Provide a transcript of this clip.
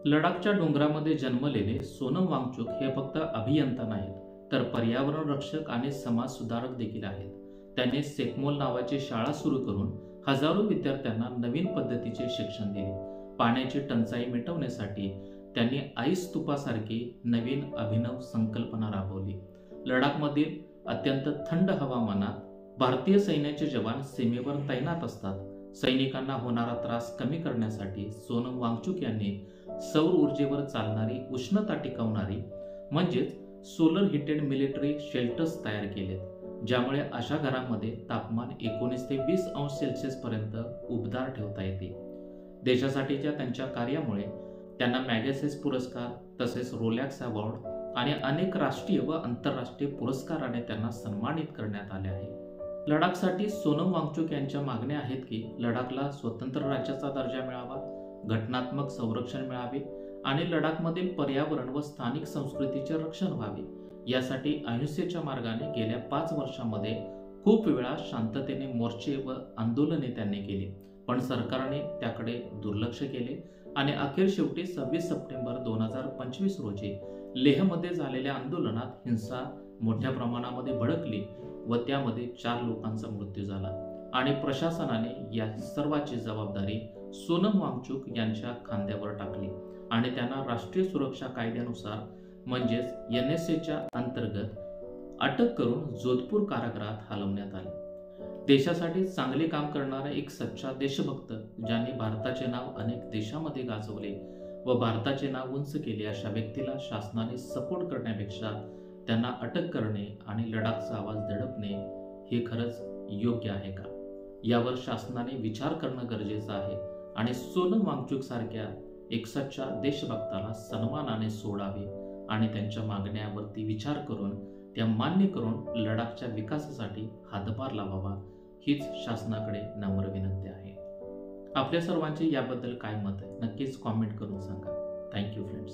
लडाखच्या डोंगरामध्ये जन्मलेले सोनम वांगचुक हे फक्त अभियंता नाहीत, तर पर्यावरण रक्षक आणि समाज सुधारक देखील आहेत. त्यांनी सेकमोल नावाची शाळा सुरू करून हजारो विद्यार्थ्यांना नवीन पद्धतीचे शिक्षण दिले. पाण्याची टंचाई मिटवण्यासाठी त्यांनी आईस स्तूपासारखी नवीन अभिनव संकल्पना राबवली. लडाखमधील अत्यंत थंड हवामानात भारतीय सैन्याचे जवान सीमेवर तैनात असतात. सैनिकांना होणारा त्रास कमी करण्यासाठी सोनम वांगचुक यांनी सौर ऊर्जेवर चालणारी उष्णता टिकवणारी म्हणजेच सोलर हिटेड मिलिटरी शेल्टर्स तयार केलेत, ज्यामुळे अशा घरामध्ये तापमान 19 ते 20 अंश सेल्सिअस पर्यंत उबदार ठेवता येते. देशासाठीच्या त्यांच्या कार्यामुळे त्यांना मॅगसेसे पुरस्कार, तसेच रोलॅक्स अवॉर्ड आणि अनेक राष्ट्रीय व आंतरराष्ट्रीय पुरस्काराने त्यांना सन्मानित करण्यात आले आहे. लडाखसाठी सोनम वांगचुक यांच्या मागण्या आहेत की लडाखला स्वतंत्र राज्याचा दर्जा मिळावा, घटनात्मक संरक्षण मिळावे आणि लडाखमधील पर्यावरण व स्थानिक संस्कृतीचे रक्षण व्हावे. यासाठी अहिंसेच्या मार्गाने गेल्या 5 वर्षांमध्ये खूप वेळा शांततेने मोर्चे व आंदोलने त्यांनी केली, पण सरकारने त्याकडे दुर्लक्ष केले आणि अखेर शेवटी 26 सप्टेंबर 2025 रोजी लेहमध्ये झालेल्या आंदोलनात हिंसा मोठ्या प्रमाणामध्ये भडकली व त्यामध्ये 4 लोकांचा मृत्यू झाला आणि प्रशासनाने या सर्वाची जबाबदारी सोनम वांगचुक यांच्या खांद्यावर टाकली आणि त्यांना राष्ट्रीय सुरक्षा कायद्यानुसार म्हणजेच NSAच्या अंतर्गत अटक करून जोधपूर कारागृहात हलवण्यात आले. देशासाठी चांगले काम करणारा एक सच्चा देशभक्त, ज्यांनी भारताचे नाव अनेक देशामध्ये गाजवले व भारताचे नाव उंच केले, अशा व्यक्तीला शासनाने सपोर्ट करण्यापेक्षा त्यांना अटक करणे आणि लडाखचा आवाज दडपणे हे खरंच योग्य आहे का? यावर शासनाने विचार करणं गरजेचं आहे आणि सोनम वांगचुक सारख्या एक सच्चा देशभक्ताला सन्मानाने सोडावे आणि त्यांच्या मागण्यावरती विचार करून त्या मान्य करून लडाखच्या विकासासाठी हातभार लावावा, हीच शासनाकडे नम्र विनंती आहे. आपल्या सर्वांचे याबद्दल काय मत आहे नक्कीच कॉमेंट करून सांगा. Thank you friends.